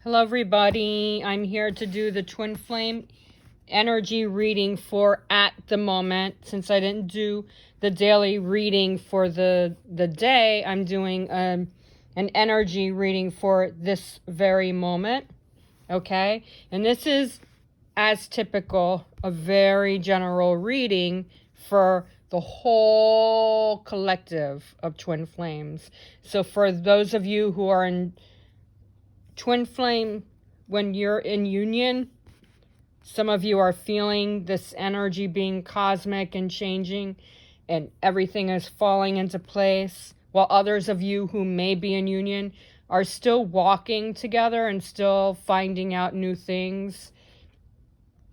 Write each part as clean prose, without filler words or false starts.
Hello everybody, I'm here to do the twin flame energy reading for at the moment. Since I didn't do the daily reading for the day, I'm doing an energy reading for this very moment, okay? And this is, as typical, a very general reading for the whole collective of twin flames. So for those of you who are in twin flame, when you're in union, some of you are feeling this energy being cosmic and changing and everything is falling into place, while others of you who may be in union are still walking together and still finding out new things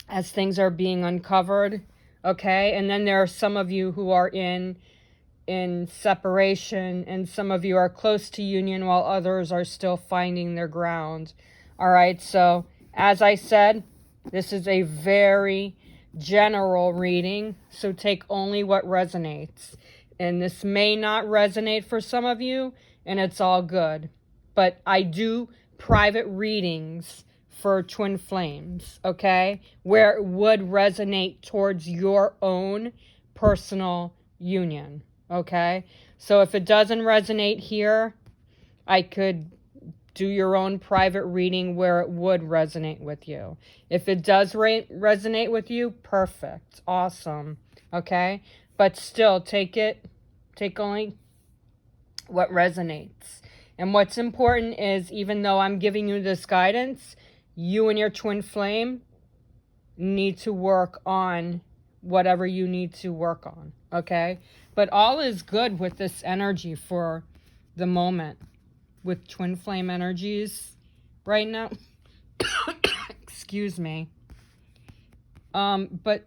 as things are being uncovered, okay? And then there are some of you who are in separation, and some of you are close to union while others are still finding their ground. All right, so as I said, this is a very general reading, so take only what resonates. And this may not resonate for some of you, and it's all good. But I do private readings for twin flames, okay? Where it would resonate towards your own personal union. Okay, so if it doesn't resonate here, I could do your own private reading where it would resonate with you. If it does resonate with you, perfect, awesome, okay? But still, take only what resonates. And what's important is, even though I'm giving you this guidance, you and your twin flame need to work on whatever you need to work on, okay? But all is good with this energy for the moment, with twin flame energies right now. Excuse me. But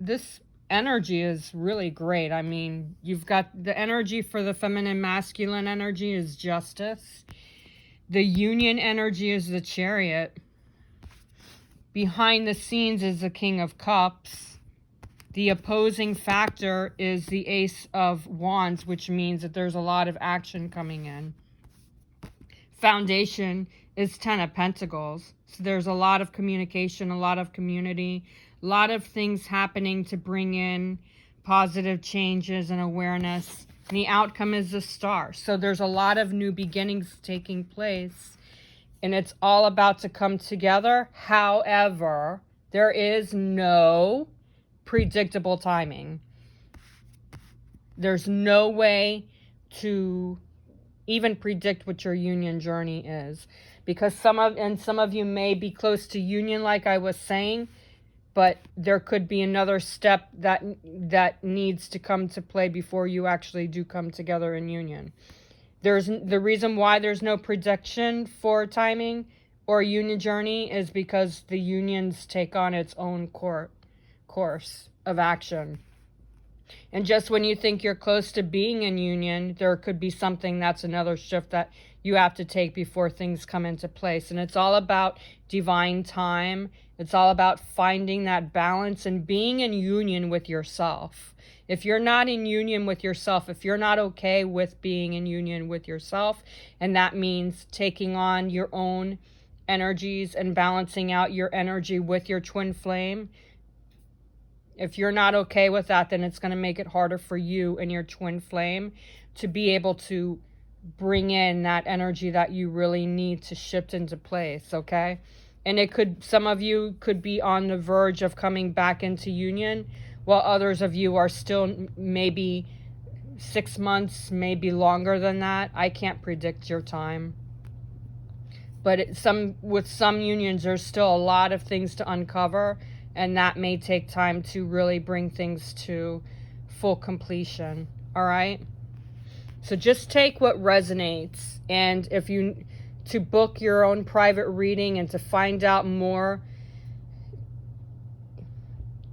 this energy is really great. I mean, you've got the energy for the feminine masculine energy is justice. The union energy is the Chariot. Behind the scenes is the King of Cups. The opposing factor is the Ace of Wands, which means that there's a lot of action coming in. Foundation is Ten of Pentacles. So there's a lot of communication, a lot of community, a lot of things happening to bring in positive changes and awareness. And the outcome is the Star. So there's a lot of new beginnings taking place. And it's all about to come together. However, there is no predictable timing. There's no way to even predict what your union journey is, because some of you may be close to union, like I was saying, but there could be another step that needs to come to play before you actually do come together in union. There's the reason why there's no prediction for timing or union journey is because the unions take on its own course of action. And just when you think you're close to being in union, there could be something that's another shift that you have to take before things come into place. And it's all about divine time. It's all about finding that balance and being in union with yourself. If you're not in union with yourself, if you're not okay with being in union with yourself, and that means taking on your own energies and balancing out your energy with your twin flame, if you're not okay with that, then it's going to make it harder for you and your twin flame to be able to bring in that energy that you really need to shift into place, okay? And some of you could be on the verge of coming back into union, while others of you are still maybe 6 months, maybe longer than that. I can't predict your time. But with some unions, there's still a lot of things to uncover, and that may take time to really bring things to full completion, all right? So just take what resonates, and to book your own private reading and to find out more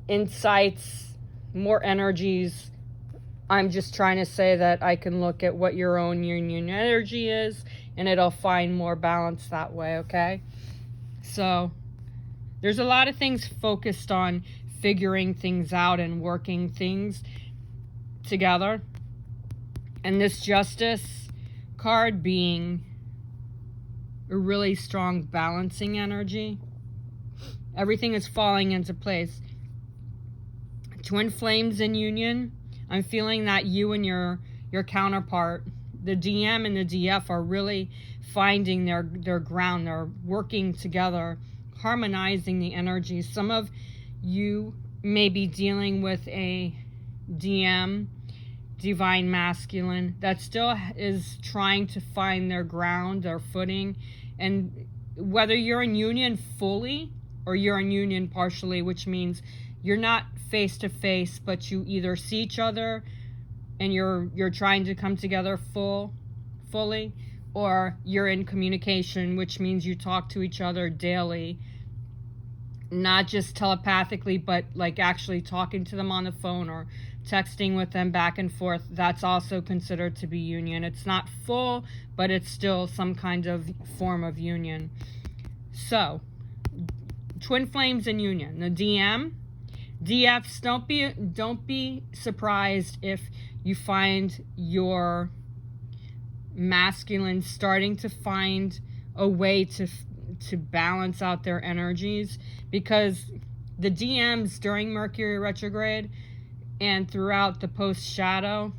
insights, more energies, I'm just trying to say that I can look at what your own union energy is, and it'll find more balance that way, okay? So there's a lot of things focused on figuring things out and working things together. And this Justice card being a really strong balancing energy. Everything is falling into place. Twin flames in union. I'm feeling that you and your counterpart, the DM and the DF, are really finding their ground. They're working together, harmonizing the energy. Some of you may be dealing with a DM, divine masculine, that still is trying to find their ground, their footing. And whether you're in union fully or you're in union partially, which means you're not face to face, but you either see each other and you're trying to come together fully, or you're in communication, which means you talk to each other daily, not just telepathically, but like actually talking to them on the phone or texting with them back and forth. That's also considered to be union. It's not full, but it's still some kind of form of union. So, twin flames in union. The DFs, don't be surprised if you find your masculine starting to find a way to balance out their energies, because the DMs during Mercury retrograde and throughout the post shadow,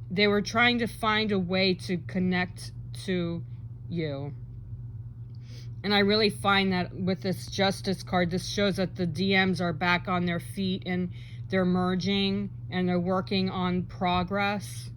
they were trying to find a way to connect to you. And I really find that with this Justice card, this shows that the DMs are back on their feet and they're merging and they're working on progress.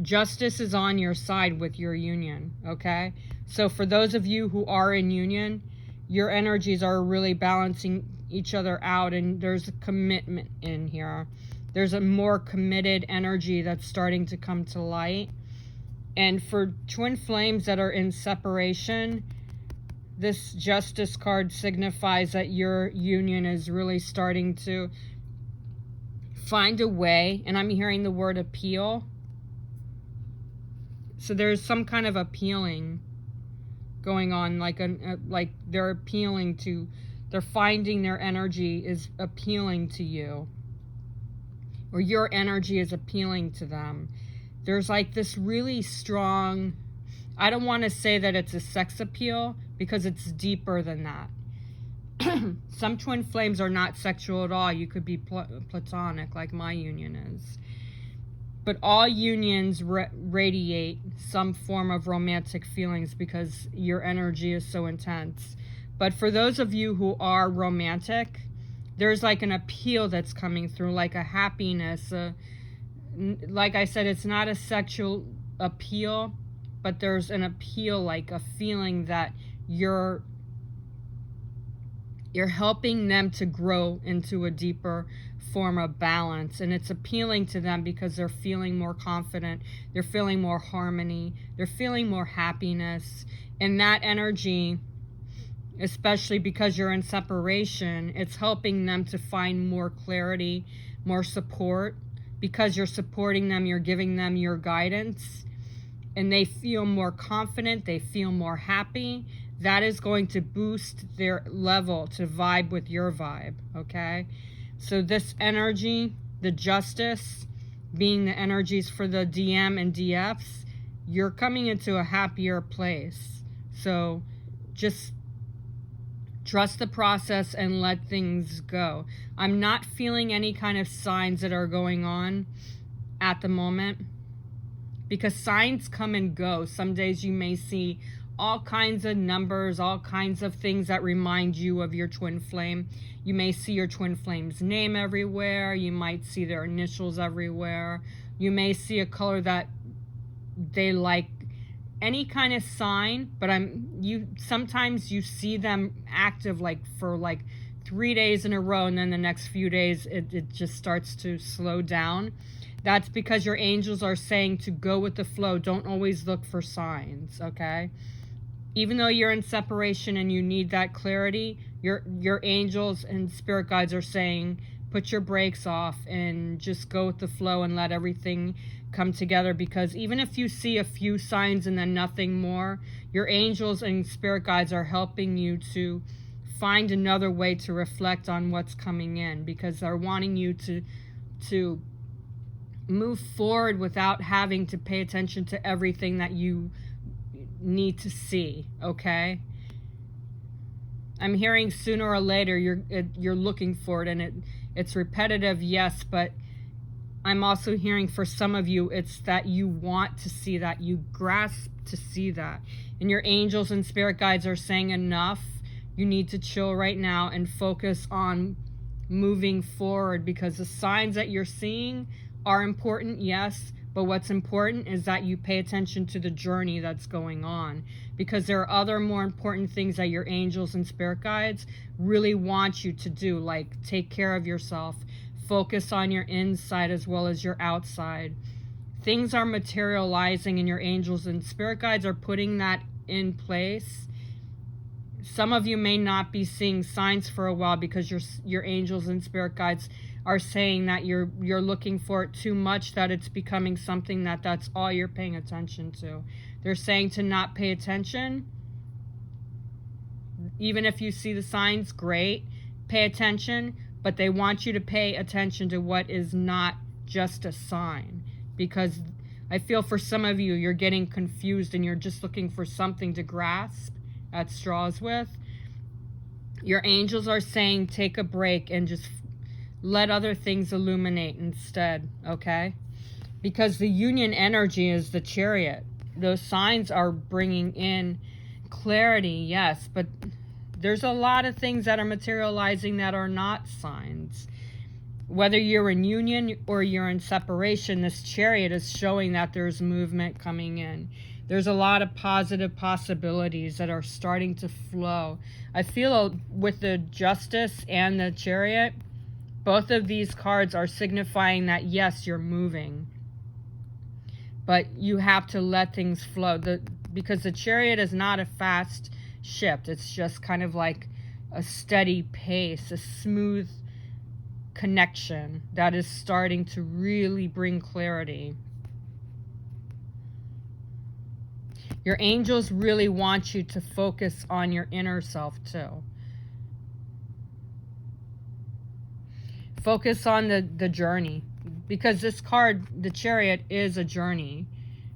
Justice is on your side with your union, okay? So for those of you who are in union, your energies are really balancing each other out, and there's a commitment in here. There's a more committed energy that's starting to come to light. And for twin flames that are in separation, this Justice card signifies that your union is really starting to find a way, and I'm hearing the word appeal. So there's some kind of appealing going on, like they're appealing to, they're finding their energy is appealing to you, or your energy is appealing to them. There's like this really strong, I don't want to say that it's a sex appeal, because it's deeper than that. Some twin flames are not sexual at all. You could be platonic, like my union is. But all unions radiate some form of romantic feelings because your energy is so intense. But for those of you who are romantic, there's like an appeal that's coming through, like a happiness. Like I said, it's not a sexual appeal, but there's an appeal, like a feeling that you're helping them to grow into a deeper form of balance, and it's appealing to them because they're feeling more confident, they're feeling more harmony, they're feeling more happiness. And that energy, especially because you're in separation, it's helping them to find more clarity, more support, because you're supporting them, you're giving them your guidance, and they feel more confident, they feel more happy. That is going to boost their level to vibe with your vibe, okay? So this energy, the Justice, being the energies for the DM and DFs, you're coming into a happier place. So just trust the process and let things go. I'm not feeling any kind of signs that are going on at the moment, because signs come and go. Some days you may see all kinds of numbers, all kinds of things that remind you of your twin flame. You may see your twin flame's name everywhere. You might see their initials everywhere. You may see a color that they like, any kind of sign, but sometimes you see them active like for like 3 days in a row, and then the next few days it just starts to slow down. That's because your angels are saying to go with the flow. Don't always look for signs, okay? Even though you're in separation and you need that clarity, your angels and spirit guides are saying, put your brakes off and just go with the flow and let everything come together. Because even if you see a few signs and then nothing more, your angels and spirit guides are helping you to find another way to reflect on what's coming in, because they're wanting you to move forward without having to pay attention to everything that you need to see, okay? I'm hearing sooner or later you're looking for it, and it's repetitive, yes, but I'm also hearing for some of you, it's that you want to see that, you grasp to see that. And your angels and spirit guides are saying enough. You need to chill right now and focus on moving forward, because the signs that you're seeing are important, yes, but what's important is that you pay attention to the journey that's going on, because there are other more important things that your angels and spirit guides really want you to do, like take care of yourself, focus on your inside as well as your outside. Things are materializing and your angels and spirit guides are putting that in place. Some of you may not be seeing signs for a while because your angels and spirit guides are saying that you're looking for it too much, that it's becoming something that's all you're paying attention to. They're saying to not pay attention. Even if you see the signs, great, pay attention, but they want you to pay attention to what is not just a sign, because I feel for some of you, you're getting confused and you're just looking for something to grasp at straws with. Your angels are saying take a break and just let other things illuminate instead, okay? Because the union energy is the Chariot. Those signs are bringing in clarity, yes, but there's a lot of things that are materializing that are not signs. Whether you're in union or you're in separation, this Chariot is showing that there's movement coming in. There's a lot of positive possibilities that are starting to flow. I feel with the Justice and the Chariot, both of these cards are signifying that yes, you're moving, but you have to let things flow. Because the Chariot is not a fast ship. It's just kind of like a steady pace, a smooth connection that is starting to really bring clarity. Your angels really want you to focus on your inner self too. Focus on the journey, because this card, the Chariot, is a journey,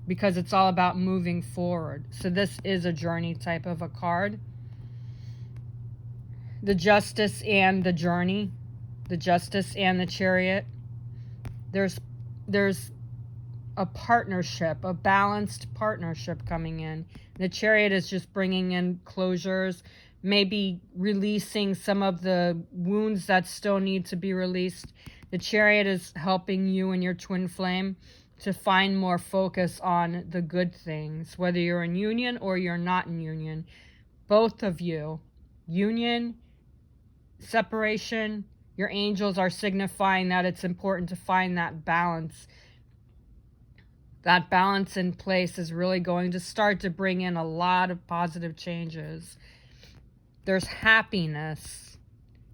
because it's all about moving forward. So this is a journey type of a card. The Justice and the journey, the Justice and the Chariot. There's a partnership, a balanced partnership coming in. The Chariot is just bringing in closures, maybe releasing some of the wounds that still need to be released. The Chariot is helping you and your twin flame to find more focus on the good things, whether you're in union or you're not in union. Both of you, union, separation, your angels are signifying that it's important to find that balance. That balance in place is really going to start to bring in a lot of positive changes. There's happiness.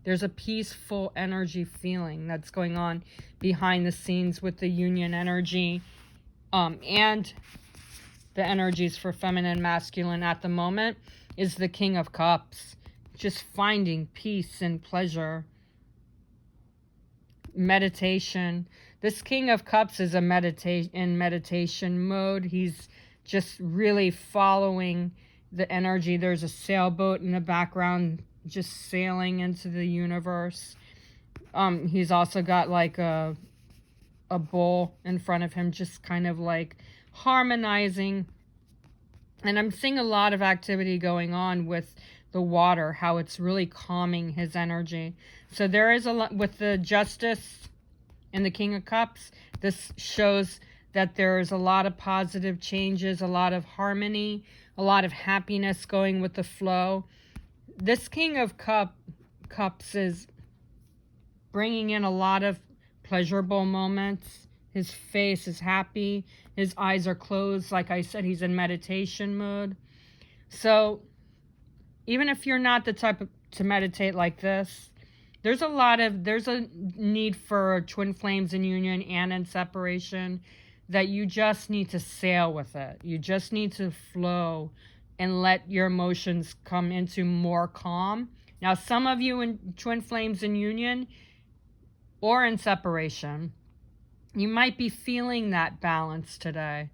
There's a peaceful energy feeling that's going on behind the scenes with the union energy, and the energies for feminine and masculine at the moment is the King of Cups. Just finding peace and pleasure. Meditation. This King of Cups is in meditation mode. He's just really following the energy. There's a sailboat in the background just sailing into the universe. He's also got like a bowl in front of him, just kind of like harmonizing. And I'm seeing a lot of activity going on with the water, how it's really calming his energy. So there is a lot with the Justice and the King of Cups. This shows that there's a lot of positive changes, a lot of harmony, a lot of happiness going with the flow. This King of Cups is bringing in a lot of pleasurable moments. His face is happy. His eyes are closed. Like I said, he's in meditation mode. So even if you're not the type to meditate like this, there's a need for twin flames in union and in separation, that you just need to sail with it. You just need to flow and let your emotions come into more calm. Now, some of you in twin flames in union or in separation, you might be feeling that balance today,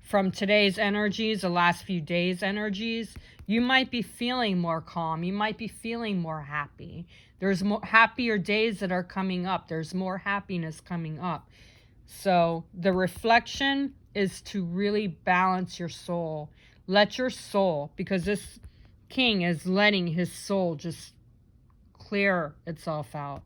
from today's energies, the last few days' energies, you might be feeling more calm. You might be feeling more happy. There's more happier days that are coming up. There's more happiness coming up. So the reflection is to really balance your soul. Let your soul, because this king is letting his soul just clear itself out.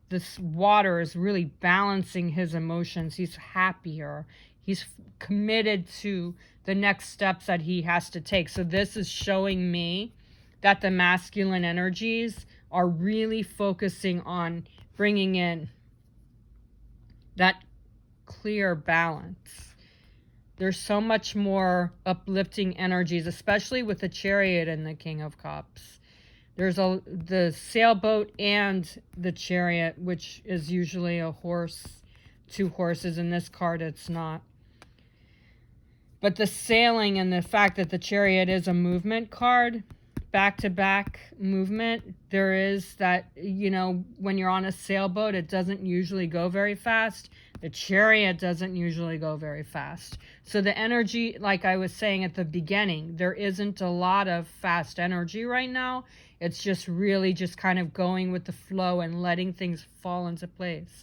This water is really balancing his emotions. He's happier. He's committed to the next steps that he has to take. So this is showing me that the masculine energies are really focusing on bringing in that clear balance. There's so much more uplifting energies, especially with the Chariot and the King of Cups. There's the sailboat and the Chariot, which is usually a horse, 2 horses. In this card, it's not. But the sailing and the fact that the Chariot is a movement card, back-to-back movement, there is that, when you're on a sailboat, it doesn't usually go very fast. The Chariot doesn't usually go very fast. So the energy, like I was saying at the beginning, there isn't a lot of fast energy right now. It's just really just kind of going with the flow and letting things fall into place.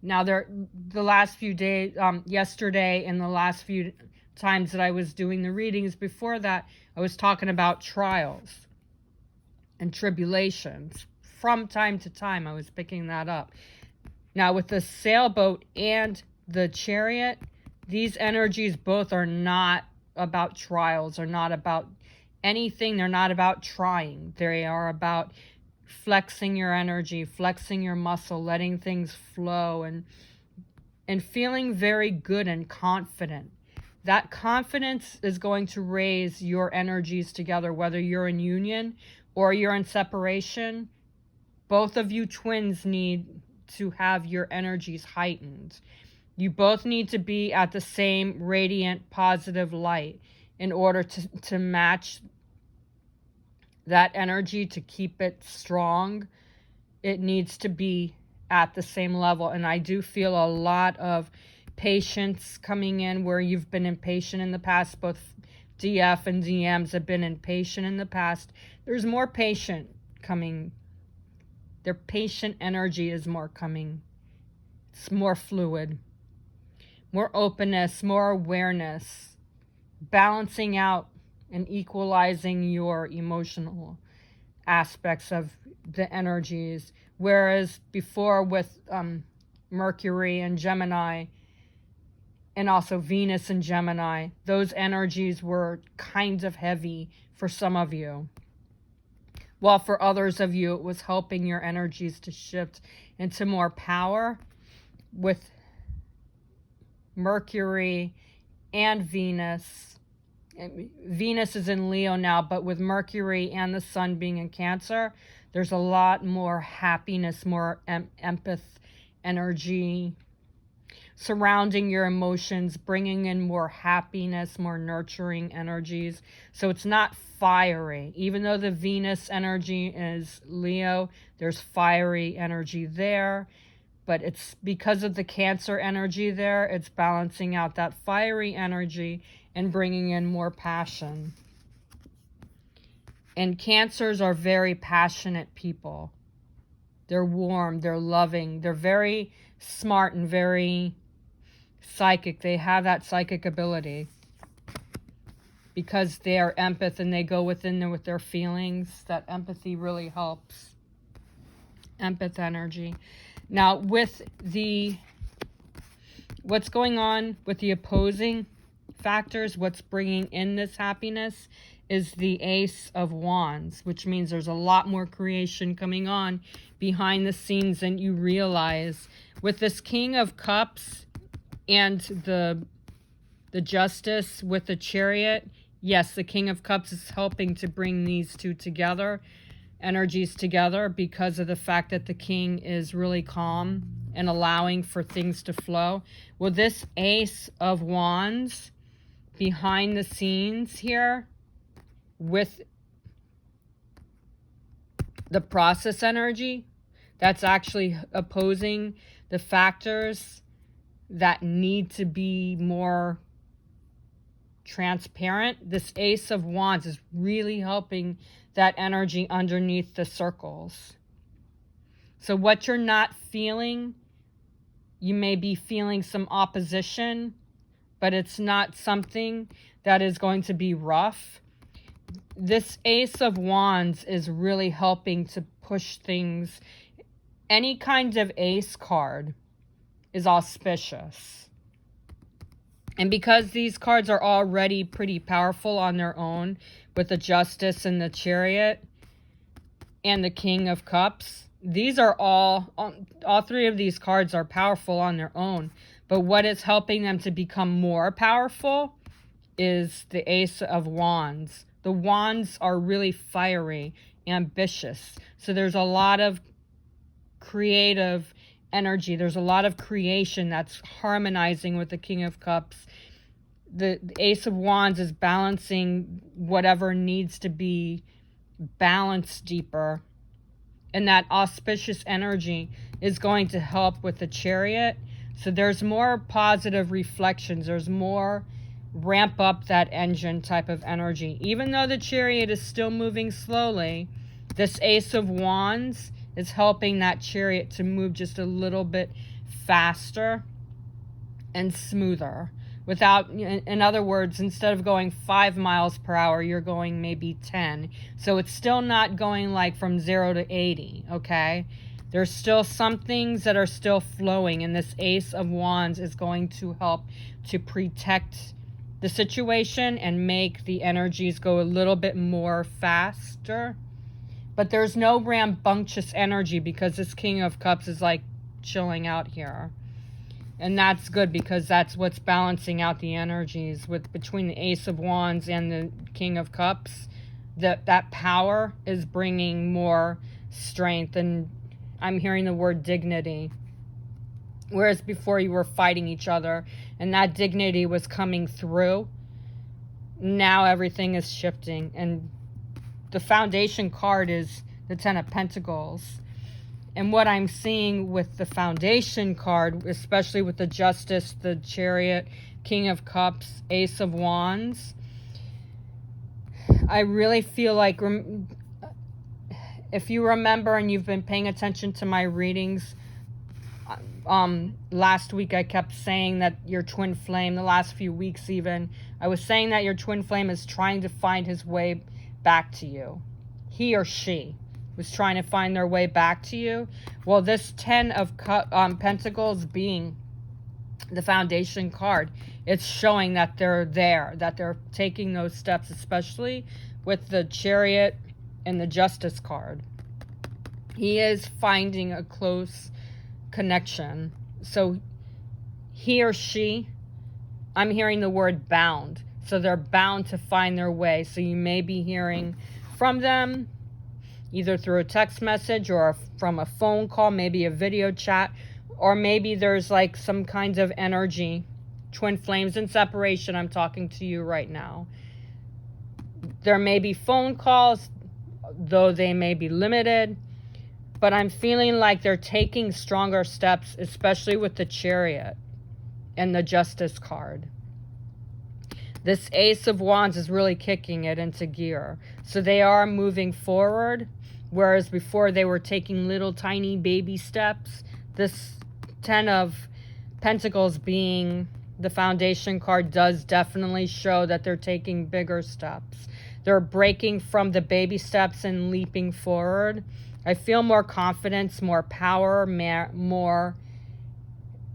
Now, the last few days, yesterday and the last few times that I was doing the readings before that, I was talking about trials and tribulations. From time to time, I was picking that up. Now, with the sailboat and the Chariot, these energies both are not about trials, are not about anything. They're not about trying. They are about flexing your energy, flexing your muscle, letting things flow, and feeling very good and confident. That confidence is going to raise your energies together, whether you're in union or you're in separation. Both of you twins need to have your energies heightened. You both need to be at the same radiant, positive light in order to match that energy, to keep it strong. It needs to be at the same level. And I do feel a lot of patience coming in where you've been impatient in the past. Both DF and DMs have been impatient in the past. There's more patient coming. Their patient energy is more coming. It's more fluid, more openness, more awareness, balancing out and equalizing your emotional aspects of the energies. Whereas before with Mercury and Gemini, and also Venus and Gemini, those energies were kind of heavy for some of you. While for others of you, it was helping your energies to shift into more power with Mercury and Venus. Venus is in Leo now, but with Mercury and the Sun being in Cancer, there's a lot more happiness, more empath energy surrounding your emotions, bringing in more happiness, more nurturing energies. So it's not fiery. Even though the Venus energy is Leo, there's fiery energy there. But it's because of the Cancer energy there, it's balancing out that fiery energy and bringing in more passion. And Cancers are very passionate people. They're warm, they're loving, they're very smart and very psychic. They have that psychic ability because they are empath and they go within there with their feelings. That empathy really helps. Empath energy. Now, with what's going on with the opposing factors, what's bringing in this happiness is the Ace of Wands, which means there's a lot more creation coming on behind the scenes than you realize. With this King of Cups and the Justice with the Chariot, yes, the King of Cups is helping to bring these two together, energies together, because of the fact that the King is really calm and allowing for things to flow. Well, this Ace of Wands behind the scenes here with the process energy, that's actually opposing the factors that need to be more transparent, this Ace of Wands is really helping that energy underneath the circles. So what you're not feeling, you may be feeling some opposition, but it's not something that is going to be rough. This Ace of Wands is really helping to push things. Any kind of ace card is auspicious. And because these cards are already pretty powerful on their own, with the Justice and the Chariot and the King of Cups, these are all three of these cards are powerful on their own. But what is helping them to become more powerful is the Ace of Wands. The wands are really fiery, ambitious. So there's a lot of creative energy. There's a lot of creation that's harmonizing with the King of Cups. The Ace of Wands is balancing whatever needs to be balanced deeper. And that auspicious energy is going to help with the Chariot. So there's more positive reflections. There's more ramp up that engine type of energy. Even though the Chariot is still moving slowly, this Ace of Wands is helping that Chariot to move just a little bit faster and smoother. Without, in other words, instead of going 5 miles per hour, you're going maybe 10. So it's still not going like from 0 to 80, okay? There's still some things that are still flowing, and this Ace of Wands is going to help to protect the situation and make the energies go a little bit more faster. But there's no rambunctious energy because this King of Cups is like chilling out here. And that's good because that's what's balancing out the energies with between the Ace of Wands and the King of Cups. That power is bringing more strength, and I'm hearing the word dignity. Whereas before you were fighting each other and that dignity was coming through, now everything is shifting. And the foundation card is the Ten of Pentacles. And what I'm seeing with the foundation card, especially with the Justice, the Chariot, King of Cups, Ace of Wands, I really feel like, if you remember and you've been paying attention to my readings, last week I kept saying that your twin flame, the last few weeks even, I was saying that your twin flame is trying to find his way back to you. He or she was trying to find their way back to you. Well, this Ten of Pentacles being the foundation card, it's showing that they're there, that they're taking those steps, especially with the Chariot and the Justice card. He is finding a close connection. So he or she, I'm hearing the word bound. So they're bound to find their way. So you may be hearing from them either through a text message or from a phone call, maybe a video chat, or maybe there's like some kinds of energy, twin flames in separation. I'm talking to you right now. There may be phone calls, though they may be limited, but I'm feeling like they're taking stronger steps, especially with the Chariot and the Justice card. This Ace of Wands is really kicking it into gear. So they are moving forward, whereas before they were taking little tiny baby steps. This Ten of Pentacles being the foundation card does definitely show that they're taking bigger steps. They're breaking from the baby steps and leaping forward. I feel more confidence, more power, more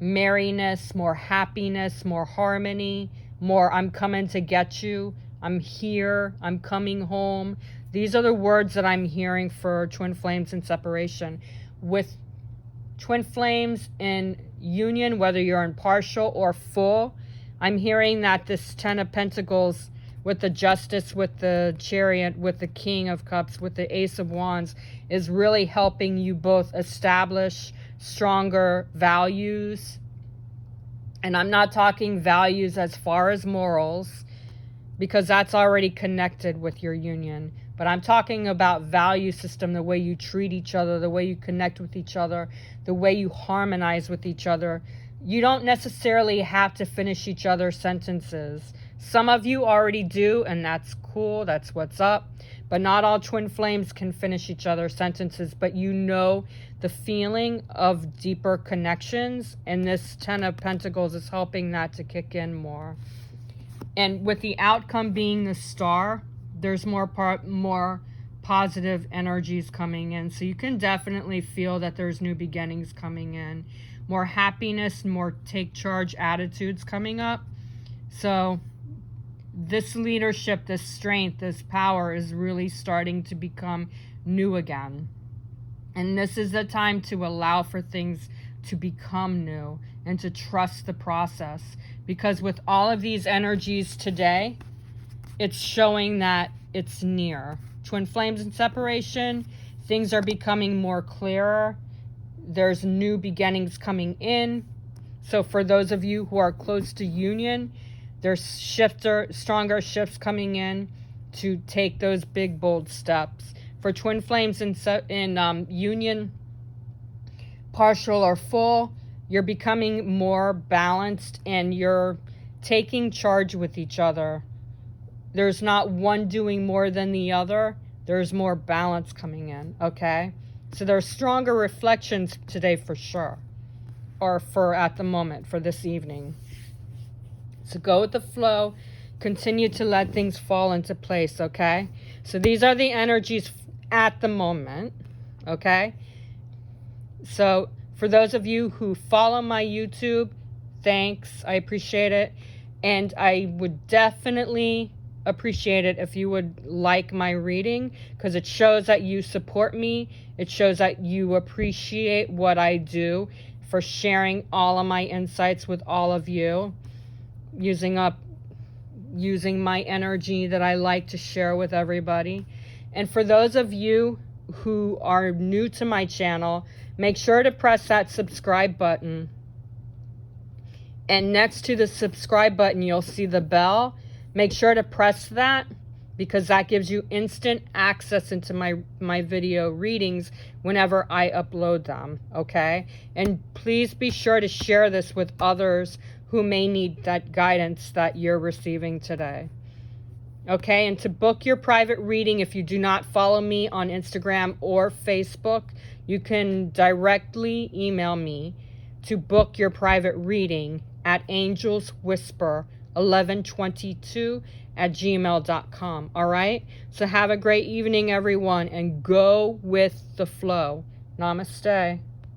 merriness, more happiness, more harmony, more I'm coming to get you, I'm here, I'm coming home. These are the words that I'm hearing for twin flames in separation. With twin flames in union, whether you're in partial or full, I'm hearing that this Ten of Pentacles with the Justice, with the Chariot, with the King of Cups, with the Ace of Wands is really helping you both establish stronger values. And I'm not talking values as far as morals, because that's already connected with your union. But I'm talking about value system, the way you treat each other, the way you connect with each other, the way you harmonize with each other. You don't necessarily have to finish each other's sentences. Some of you already do, and that's cool. That's what's up. But not all twin flames can finish each other's sentences, but you know the feeling of deeper connections, and this Ten of Pentacles is helping that to kick in more. And with the outcome being the Star, there's more positive energies coming in. So you can definitely feel that there's new beginnings coming in. More happiness, more take charge attitudes coming up. So this leadership, this strength, this power is really starting to become new again. And this is the time to allow for things to become new and to trust the process. Because with all of these energies today, it's showing that it's near. Twin flames and separation, things are becoming more clearer. There's new beginnings coming in. So for those of you who are close to union, there's stronger shifts coming in to take those big, bold steps. For twin flames in union, partial or full, you're becoming more balanced and you're taking charge with each other. There's not one doing more than the other. There's more balance coming in, okay? So there's stronger reflections today for sure. Or for at the moment, for this evening. So go with the flow. Continue to let things fall into place, okay? So these are the energies at the moment, okay? So for those of you who follow my YouTube, thanks. I appreciate it. And I would definitely appreciate it if you would like my reading, because it shows that you support me. It shows that you appreciate what I do, for sharing all of my insights with all of you, using my energy that I like to share with everybody. And for those of you who are new to my channel, make sure to press that subscribe button. And next to the subscribe button, you'll see the bell. Make sure to press that, because that gives you instant access into my video readings whenever I upload them, okay? And please be sure to share this with others who may need that guidance that you're receiving today. Okay, and to book your private reading, if you do not follow me on Instagram or Facebook, you can directly email me to book your private reading at angelswhisper1122@gmail.com. All right? So have a great evening, everyone, and go with the flow. Namaste.